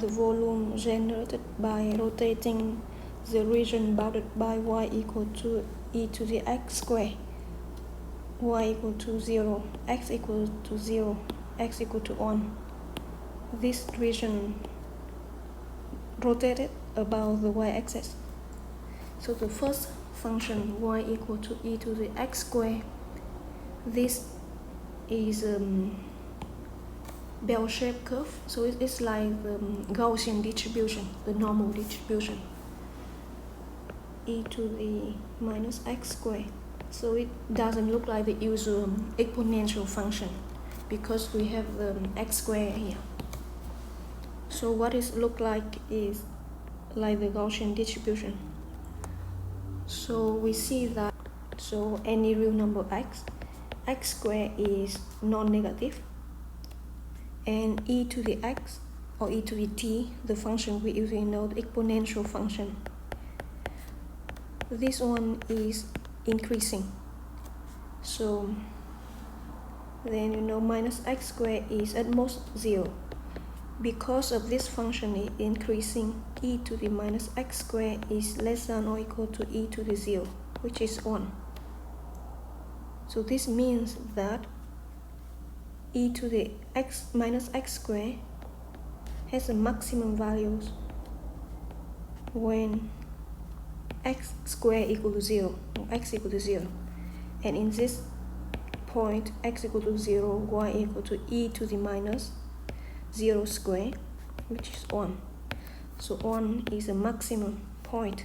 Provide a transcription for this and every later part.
The volume generated by rotating the region bounded by y equal to e to the x square, y equal to 0, x equal to 0, x equal to 1. This region rotated about the y-axis. So the first function y equal to e to the x square, this is bell-shaped curve, so it's like the Gaussian distribution, the normal distribution, e to the minus x square. So it doesn't look like the usual exponential function because we have the x square here. So what it looks like is like the Gaussian distribution. So we see that, so any real number x square is non-negative, and e to the x or e to the t, the function we usually know, the exponential function, this one is increasing. So then minus x squared is at most 0. Because of this function is increasing, e to the minus x squared is less than or equal to e to the 0, which is 1. So this means that e to the x minus x squared has a maximum values when x squared equal to 0 or x equal to 0, and in this point x equal to 0, y equal to e to the minus 0 square, which is 1. So 1 is a maximum point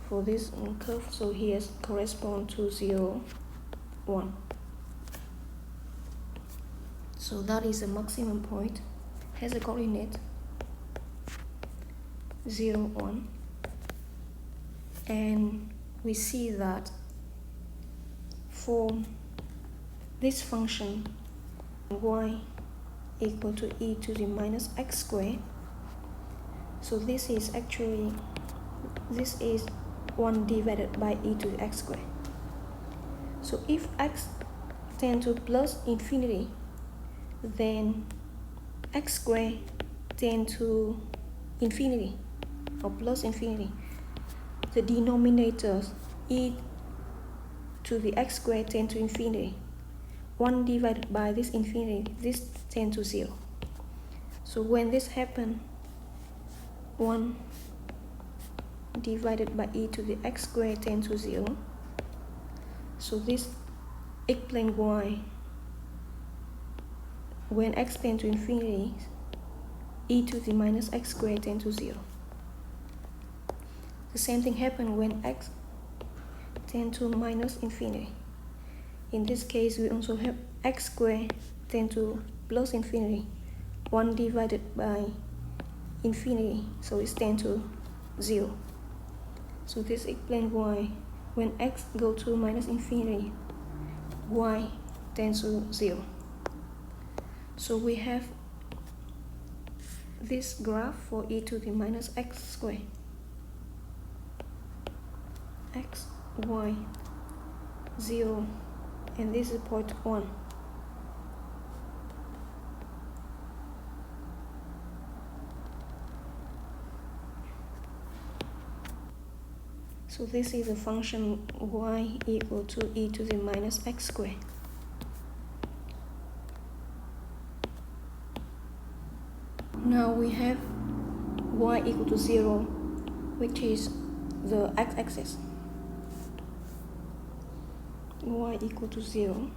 for this curve, so here correspond to 0, 1. So that is a maximum point, has a coordinate 0, 1, and we see that for this function y equal to e to the minus x squared, so this is 1 divided by e to the x squared. So if x tends to plus infinity, then x squared tends to infinity or plus infinity. The denominators e to the x squared tend to infinity. 1 divided by this infinity, this tends to 0. So when this happens, 1 divided by e to the x squared tends to 0. So this explains why when x tends to infinity, e to the minus x squared tends to 0. The same thing happens when x tends to minus infinity. In this case, we also have x squared tends to plus infinity, 1 divided by infinity, so it tends to 0. So this explains why when x goes to minus infinity, y tends to 0. So we have this graph for e to the minus x squared, x, y, 0, and this is point 1. So this is the function y equal to e to the minus x squared. Now we have y equal to 0, which is the x-axis. Y equal to 0.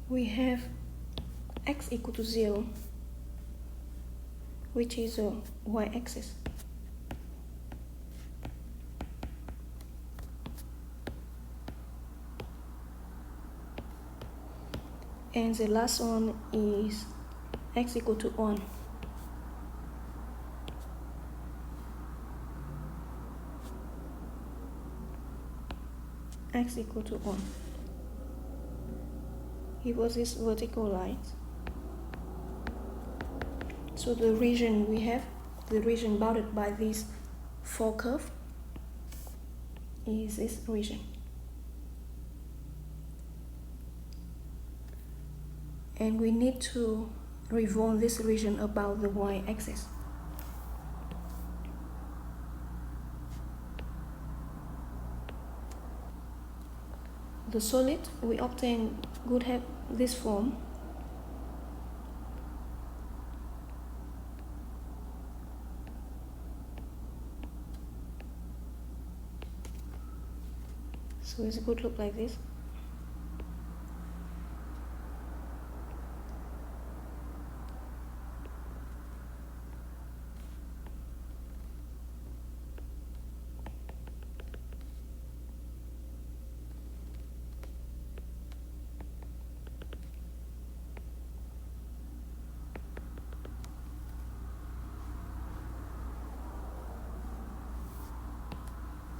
We have x equal to 0, which is the y-axis. And the last one is x equal to 1. X equal to 1. It was this vertical line. So the region we have, the region bounded by these 4 curves, is this region. And we need to revolve this region about the y-axis. The solid we obtain would have this form. So it would look like this.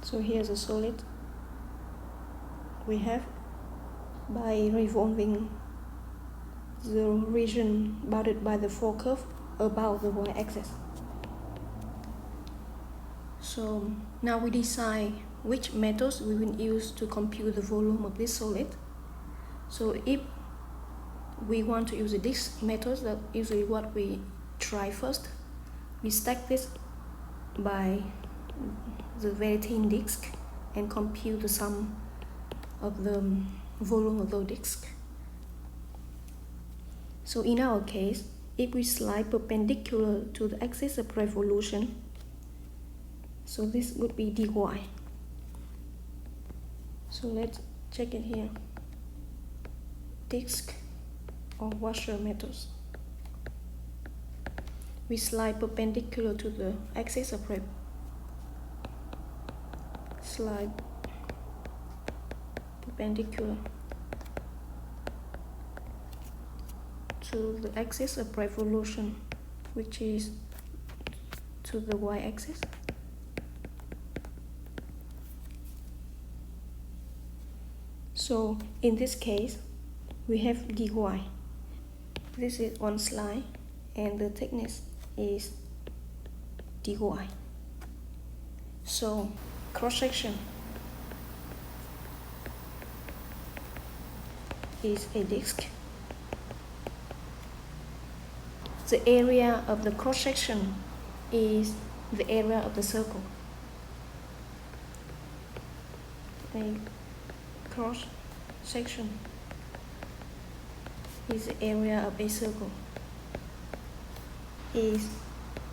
So here's a solid we have by revolving the region bounded by the four curve about the y-axis. So now we decide which methods we will use to compute the volume of this solid. So if we want to use this method, that's usually what we try first. We stack this by the very thin disk and compute the sum of the volume of those disks. So in our case, if we slide perpendicular to the axis of revolution, so this would be dy. So let's check it here. Disk or washer methods. We slide perpendicular to the axis of revolution. Slide perpendicular to the axis of revolution, which is to the y-axis. So in this case, we have dy. This is one slide, and the thickness is dy. So cross-section is a disk. The area of the cross-section is the area of the circle. A cross-section is the area of a circle is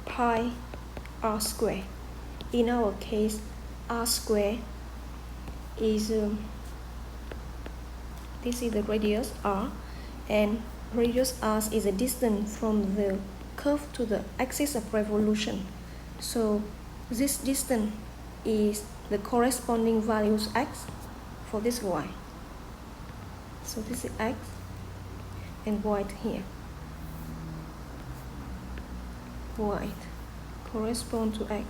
pi r square. In our case, r square is this is the radius r, and radius r is a distance from the curve to the axis of revolution. So this distance is the corresponding values x for this y. So this is x and white here. White correspond to x.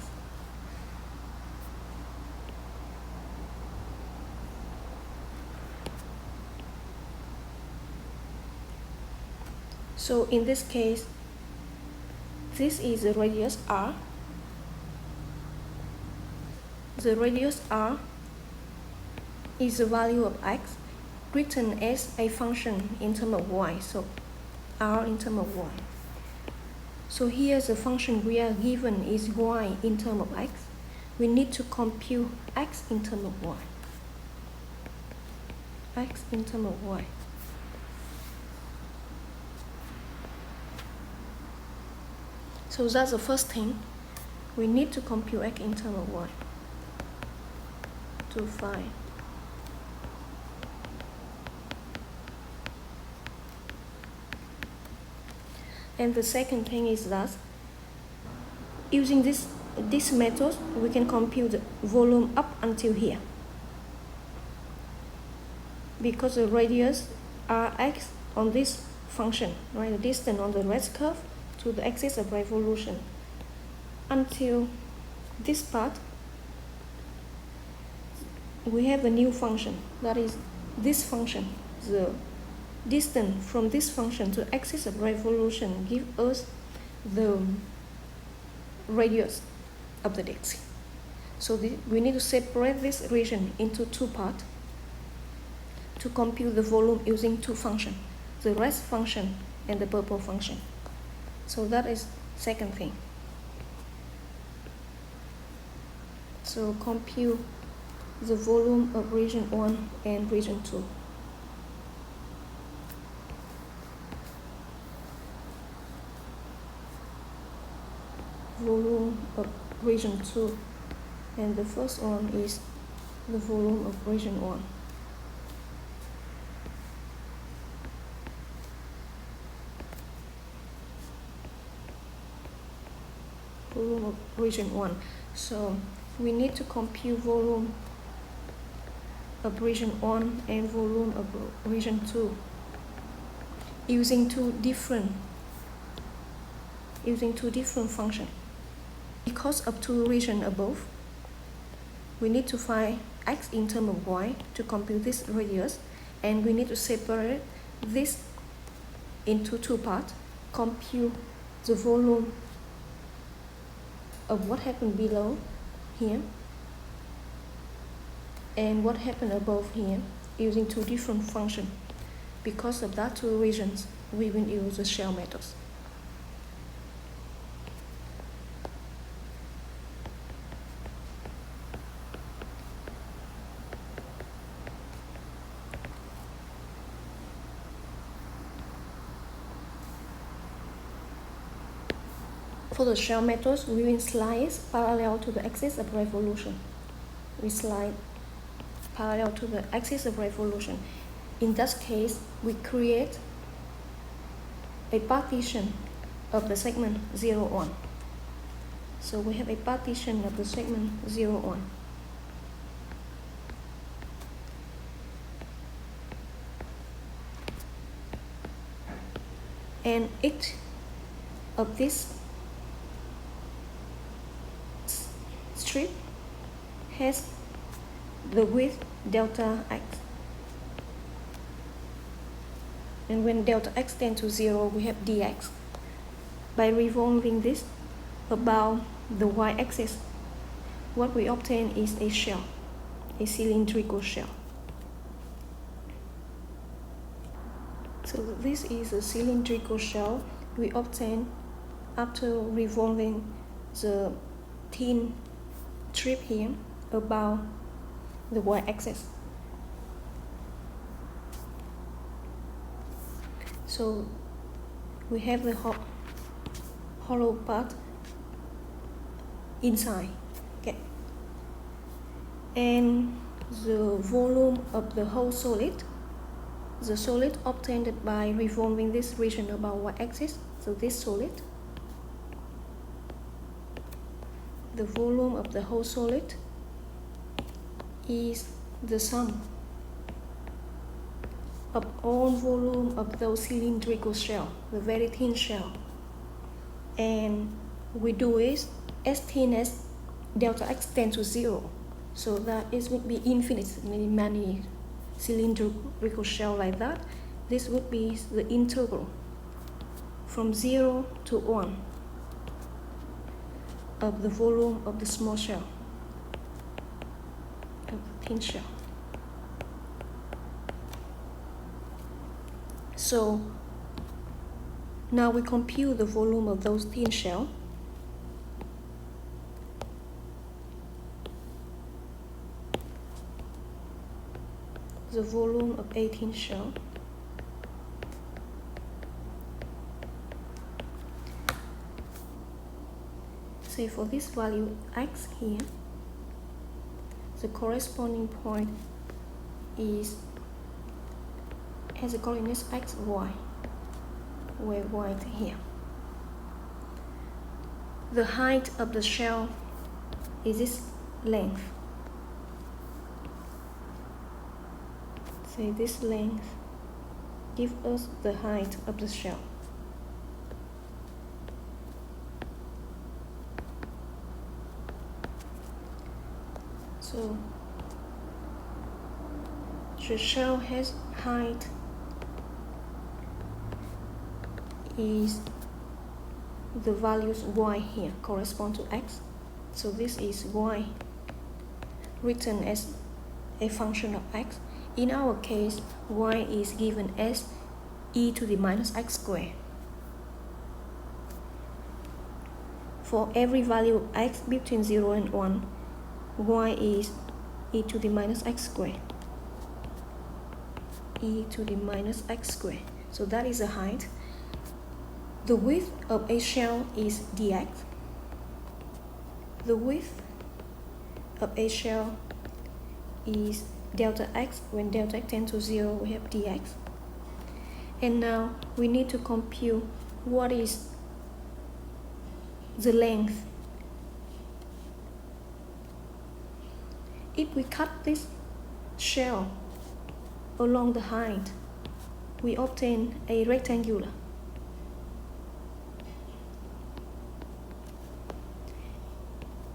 So in this case, this is the radius r. The radius r is the value of x written as a function in terms of y. So r in terms of y. So here the function we are given is y in terms of x. We need to compute x in terms of y. X in terms of y. So that's the first thing. We need to compute x in terms of y to find. And the second thing is that using this method, we can compute the volume up until here. Because the radius rx on this function, right, the distance on the red curve to the axis of revolution, until this part, we have a new function, that is this function. The distance from this function to the axis of revolution gives us the radius of the disk. So we need to separate this region into two parts to compute the volume using two functions, the rest function and the purple function. So that is second thing. So compute the volume of region 1 and region 2. Volume of region 2, and the first one is the volume of region 1. Volume of region 1. So we need to compute volume of region 1 and volume of region 2 using two different functions. Because of two regions above, we need to find x in terms of y to compute this radius, and we need to separate this into two parts, compute the volume of what happened below here and what happened above here using two different functions. Because of that two regions, we will use the shell methods. For the shell methods, we will slice parallel to the axis of revolution. We slide parallel to the axis of revolution. In that case, we create a partition of the segment 0, 1. So we have a partition of the segment 0, 1. And each of this strip has the width delta x. And when delta x tends to 0, we have dx. By revolving this about the y-axis, what we obtain is a shell, a cylindrical shell. So this is a cylindrical shell we obtain after revolving the thin strip here about the y-axis. So we have the hollow part inside, okay, and the volume of the whole solid, the solid obtained by revolving this region about y-axis, so this solid, the volume of the whole solid is the sum of all volume of those cylindrical shell, the very thin shell. And we do it as thin as delta x tends to 0, so that it would be infinite, many cylindrical shell like that. This would be the integral from 0 to 1 of the volume of the small shell, of the thin shell. So now we compute the volume of those thin shell. The volume of a thin shell. Say for this value x here, the corresponding point is has the coordinates x, y, where y is here. The height of the shell is this length. Say this length gives us the height of the shell. So the shell has height is the values y here correspond to x. So this is y written as a function of x. In our case, y is given as e to the minus x squared. For every value of x between 0 and 1, y is e to the minus x squared. E to the minus x squared. So that is the height. The width of a shell is dx. The width of a shell is delta x. When delta x tends to 0, we have dx. And now we need to compute what is the length. If we cut this shell along the height, we obtain a rectangular.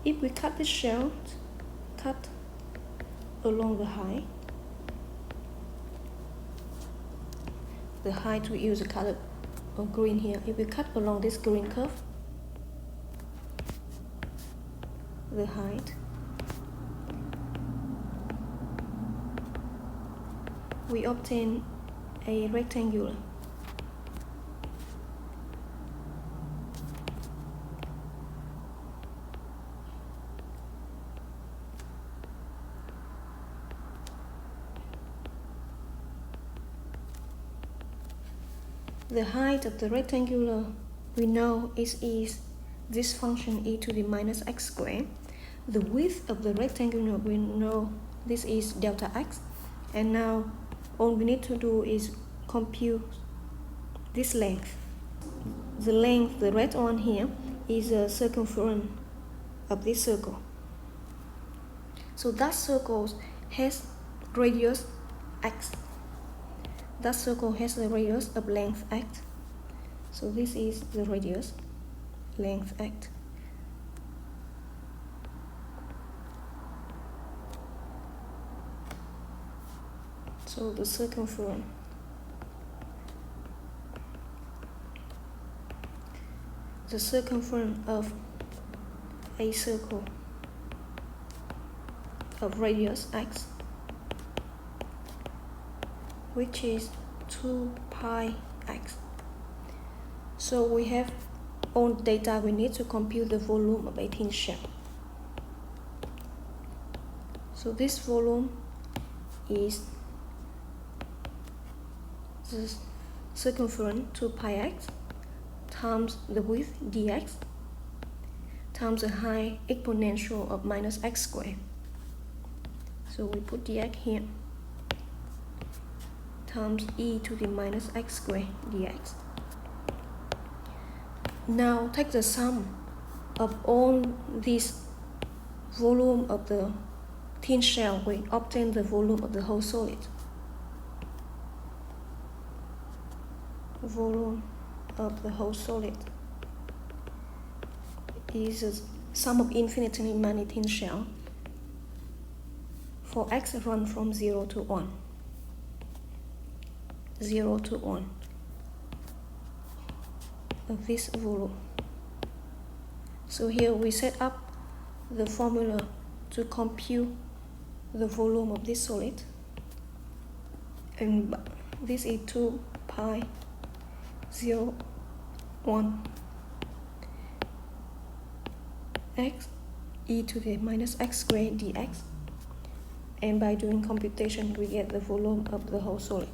If we cut this shell, cut along the height, we use the color of green here. If we cut along this green curve, the height, we obtain a rectangular. The height of the rectangular we know is this function e to the minus x squared. The width of the rectangular we know this is delta x. And now all we need to do is compute this length. The length, the red one here, is the circumference of this circle. So that circle has radius x. That circle has a radius of length x. So this is the radius, length x. So the circumference of a circle of radius x, which is 2 pi x. So we have all data we need to compute the volume of a thin shell. So this volume is the circumference 2 pi x times the width dx times the height exponential of minus x squared. So we put dx here times e to the minus x squared dx. Now take the sum of all this volume of the thin shell, we obtain the volume of the whole solid. Volume of the whole solid is the sum of infinitely many thin shell for x run from 0 to 1. 0 to 1 of this volume. So here we set up the formula to compute the volume of this solid, and this is 2 pi 0 1 x e to the minus x squared dx, and by doing computation we get the volume of the whole solid.